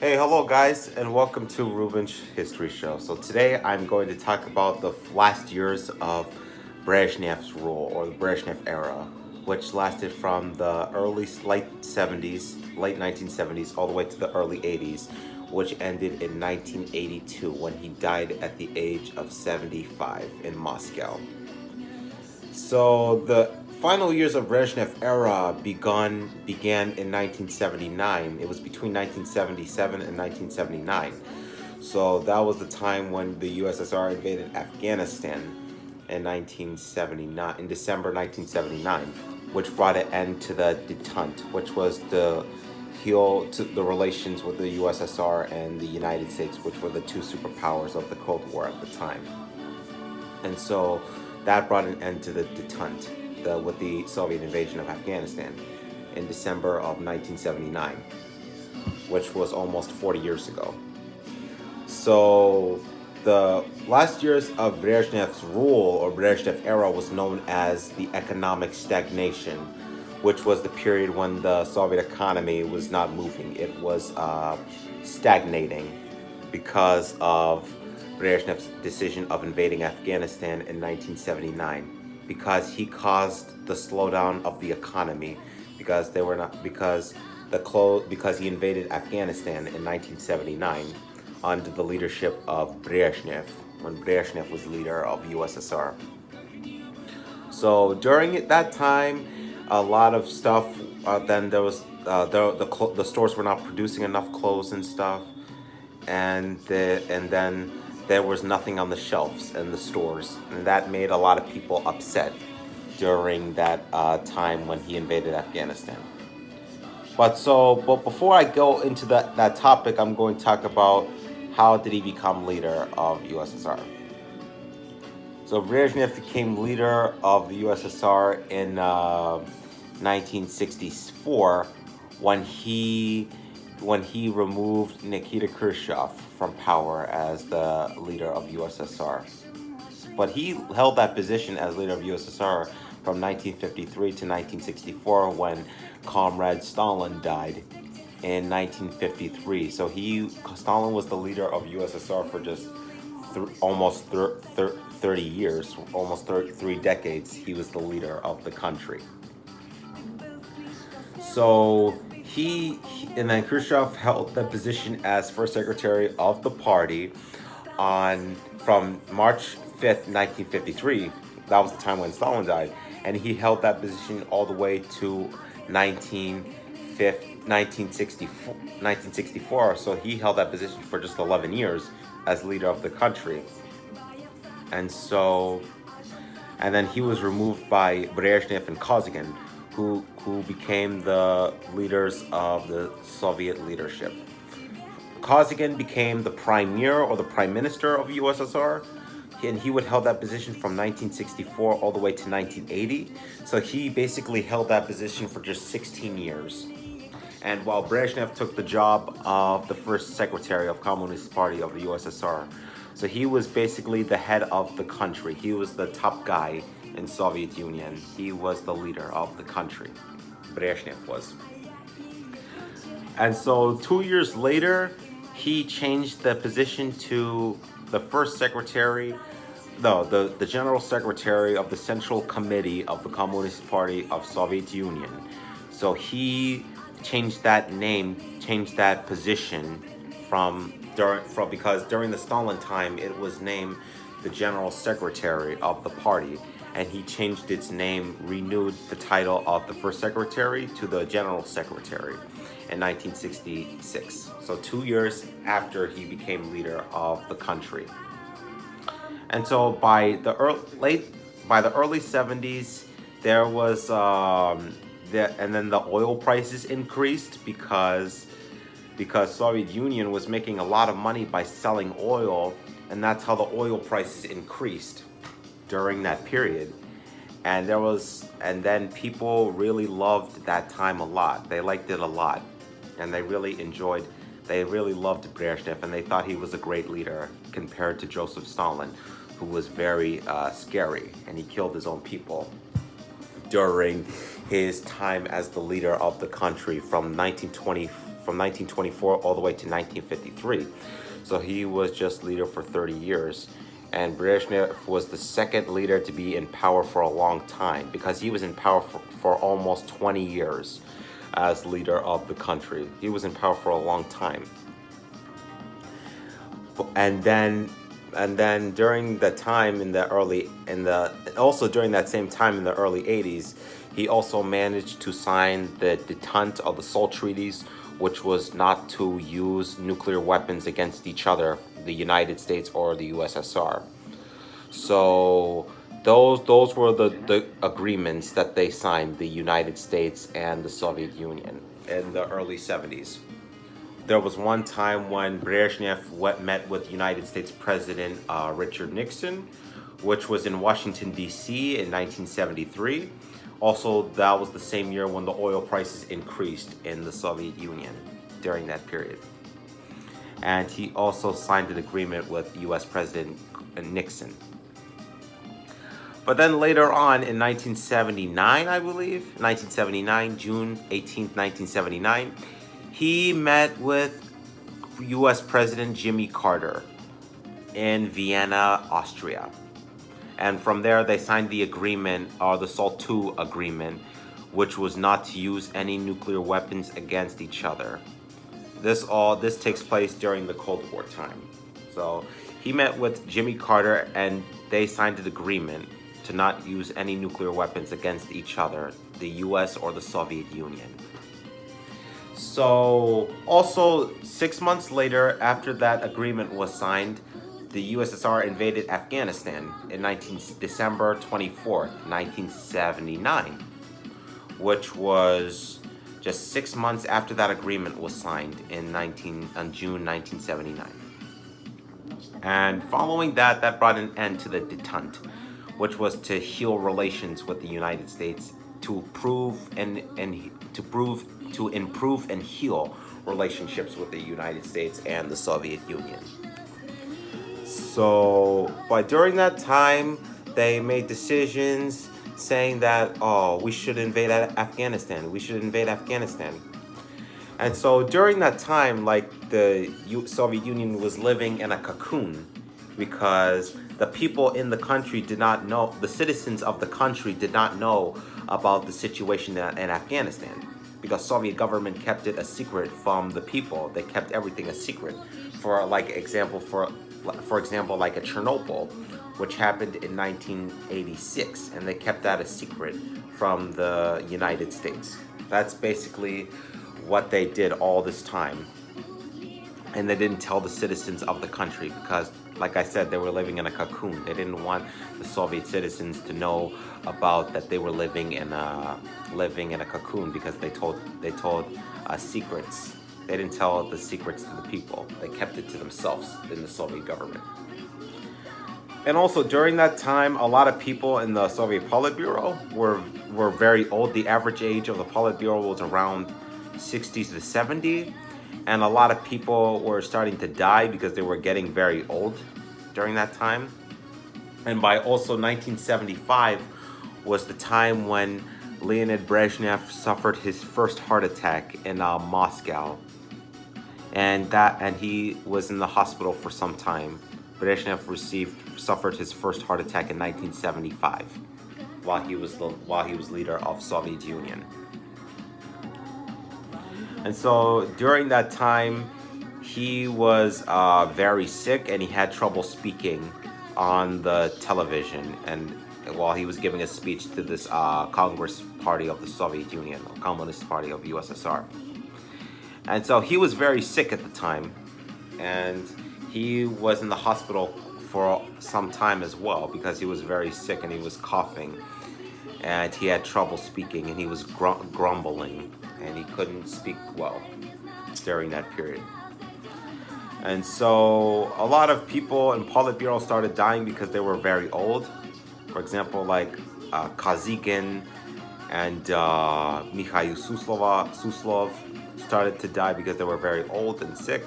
Hey, hello guys, and welcome to Ruben's History Show. So today I'm going to talk about the last years of Brezhnev's rule, or the Brezhnev era, which lasted from the late 1970s, all the way to the early 80s, which ended in 1982 when he died at the age of 75 in Moscow. So the final years of Brezhnev era began in 1979. It was between 1977 and 1979. So that was the time when the USSR invaded Afghanistan in 1979, in December 1979, which brought an end to the detente, which was the heal to the relations with the USSR and the United States, which were the two superpowers of the Cold War at the time. And so that brought an end to the detente with the Soviet invasion of Afghanistan in December of 1979, which was almost 40 years ago. So the last years of Brezhnev's rule, or Brezhnev era, was known as the economic stagnation, which was the period when the Soviet economy was not moving. It was stagnating because of Brezhnev's decision of invading Afghanistan in 1979, because he caused the slowdown of the economy, because they were not because he invaded Afghanistan in 1979 under the leadership of Brezhnev, when Brezhnev was leader of USSR. So during that time, a lot of stuff. Then there was the stores were not producing enough clothes and stuff, and then there was nothing on the shelves in the stores, and that made a lot of people upset during that time when he invaded Afghanistan. But before I go into that topic, I'm going to talk about how did he become leader of USSR. So Brezhnev became leader of the USSR in 1964 when he removed Nikita Khrushchev from power as the leader of USSR. But he held that position as leader of USSR from 1953 to 1964, when Comrade Stalin died in 1953. So Stalin was the leader of USSR for just almost 30 years, almost 3 decades. He was the leader of the country. So and then Khrushchev held the position as first secretary of the party on from March 5th, 1953. That was the time when Stalin died, and he held that position all the way to 1964. So he held that position for just 11 years as leader of the country. And so, and then he was removed by Brezhnev and Kosygin, who became the leaders of the Soviet leadership. Kosygin became the premier, or the prime minister of USSR, and he would held that position from 1964 all the way to 1980. So he basically held that position for just 16 years. And while Brezhnev took the job of the first secretary of Communist Party of the USSR, so he was basically the head of the country. He was the top guy in Soviet Union. He was the leader of the country. Brezhnev was. And so 2 years later, he changed the position to the first secretary, no, the general secretary of the Central Committee of the Communist Party of Soviet Union. So he changed that position because during the Stalin time it was named the general secretary of the party, and he changed its name, renewed the title of the first secretary to the general secretary in 1966. So 2 years after he became leader of the country. And so by the early 70s, there was and then the oil prices increased because Soviet Union was making a lot of money by selling oil, and that's how the oil prices increased during that period. And then people really loved that time a lot. They liked it a lot, and they really loved Brezhnev, and they thought he was a great leader compared to Joseph Stalin, who was very scary, and he killed his own people during his time as the leader of the country from from 1924 all the way to 1953. So he was just leader for 30 years. And Brezhnev was the second leader to be in power for a long time, because he was in power for almost 20 years as leader of the country. He was in power for a long time. And then during the time also during that same time in the early 80s, he also managed to sign the detente of the Salt treaties, which was not to use nuclear weapons against each other, the United States or the USSR. So those were the agreements that they signed, the United States and the Soviet Union, in the early 70s. There was one time when Brezhnev met with United States President Richard Nixon, which was in Washington, D.C. in 1973. Also, that was the same year when the oil prices increased in the Soviet Union during that period. And he also signed an agreement with U.S. President Nixon. But then later on in 1979, I believe, 1979, June 18th, 1979, he met with U.S. President Jimmy Carter in Vienna, Austria. And from there, they signed the agreement, the SALT II agreement, which was not to use any nuclear weapons against each other. This takes place during the Cold War time. So he met with Jimmy Carter, and they signed an agreement to not use any nuclear weapons against each other, the U.S. or the Soviet Union. So also 6 months later, after that agreement was signed, the USSR invaded Afghanistan in December 24th, 1979, which was just 6 months after that agreement was signed on June 1979. And following that brought an end to the detente, which was to heal relations with the United States, to improve and heal relationships with the United States and the Soviet Union. So, but during that time, they made decisions saying that, we should invade Afghanistan. We should invade Afghanistan. And so during that time, like, the Soviet Union was living in a cocoon, because the people in the country did not know, the citizens of the country did not know about the situation in Afghanistan, because Soviet government kept it a secret from the people. They kept everything a secret. For example, like a Chernobyl, which happened in 1986, and they kept that a secret from the United States. That's basically what they did all this time. And they didn't tell the citizens of the country because, like I said, they were living in a cocoon. They didn't want the Soviet citizens to know about that they were living in a cocoon, because they told secrets. They didn't tell the secrets to the people. They kept it to themselves in the Soviet government. And also during that time, a lot of people in the Soviet Politburo were very old. The average age of the Politburo was around 60 to 70. And a lot of people were starting to die because they were getting very old during that time. And by also 1975 was the time when Leonid Brezhnev suffered his first heart attack in Moscow. And he was in the hospital for some time. Brezhnev suffered his first heart attack in 1975 while he was leader of Soviet Union. And so during that time, he was very sick, and he had trouble speaking on the television, and while he was giving a speech to this Congress Party of the Soviet Union, or Communist Party of USSR. And so he was very sick at the time, and he was in the hospital for some time as well, because he was very sick and he was coughing, and he had trouble speaking, and he was grumbling, and he couldn't speak well during that period. And so a lot of people in Politburo started dying because they were very old. For example, like Kazygin and Mikhail Suslov started to die because they were very old and sick.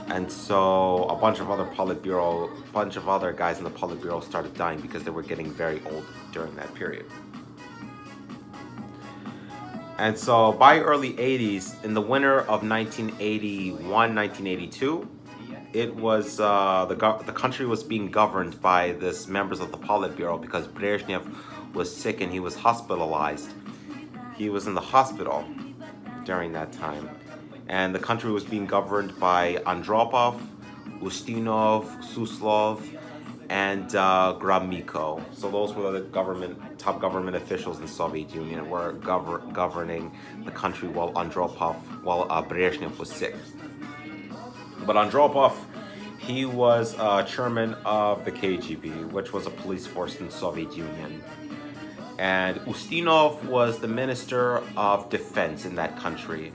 And so a bunch of other guys in the Politburo started dying because they were getting very old during that period. And so by early 80s, in the winter of 1981, 1982, it was the country was being governed by this members of the Politburo because Brezhnev was sick and he was hospitalized. He was in the hospital during that time, and the country was being governed by Andropov, Ustinov, Suslov, and Gromyko. So those were the top government officials in the Soviet Union were governing the country while Brezhnev was sick. But Andropov, he was chairman of the KGB, which was a police force in the Soviet Union. And Ustinov was the Minister of Defense in that country.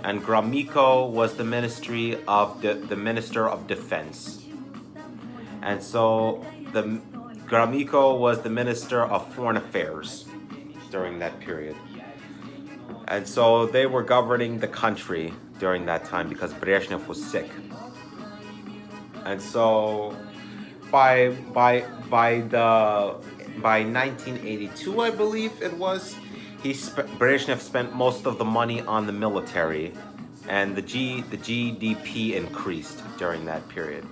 And Gromyko was the Ministry of the Minister of Defense. And so the Gromyko was the Minister of Foreign Affairs during that period. And so they were governing the country during that time because Brezhnev was sick. And so by 1982, I believe it was, Brezhnev spent most of the money on the military, and the GDP increased during that period.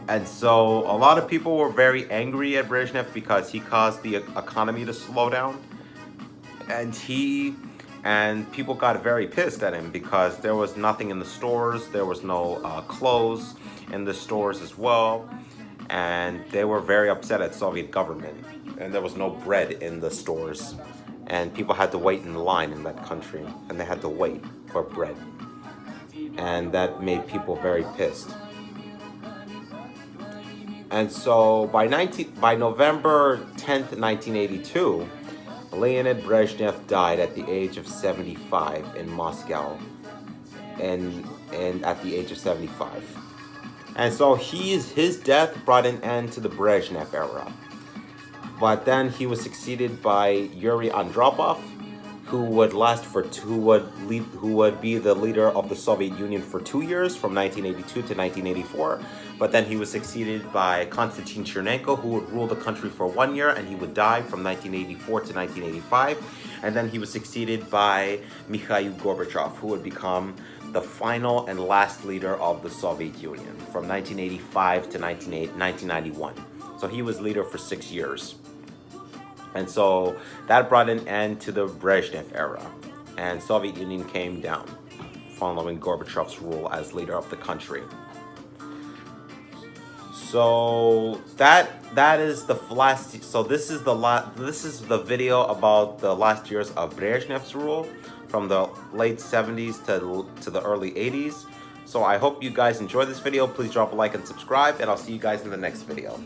And so a lot of people were very angry at Brezhnev because he caused the economy to slow down, and people got very pissed at him because there was nothing in the stores, there was no clothes in the stores as well, and they were very upset at Soviet government, and there was no bread in the stores, and people had to wait in line in that country, and they had to wait for bread, and that made people very pissed. And so by November 10th, 1982, Leonid Brezhnev died at the age of 75 in Moscow, and at the age of 75. And so his death brought an end to the Brezhnev era. But then he was succeeded by Yuri Andropov, who would be the leader of the Soviet Union for 2 years, from 1982 to 1984. But then he was succeeded by Konstantin Chernenko, who would rule the country for 1 year, and he would die from 1984 to 1985. And then he was succeeded by Mikhail Gorbachev, who would become the final and last leader of the Soviet Union from 1985 to 1991. So he was leader for 6 years. And so that brought an end to the Brezhnev era, and Soviet Union came down following Gorbachev's rule as leader of the country. So that is the last. So this is the video about the last years of Brezhnev's rule, from the late 70s to the early 80s. So I hope you guys enjoyed this video. Please drop a like and subscribe, and I'll see you guys in the next video.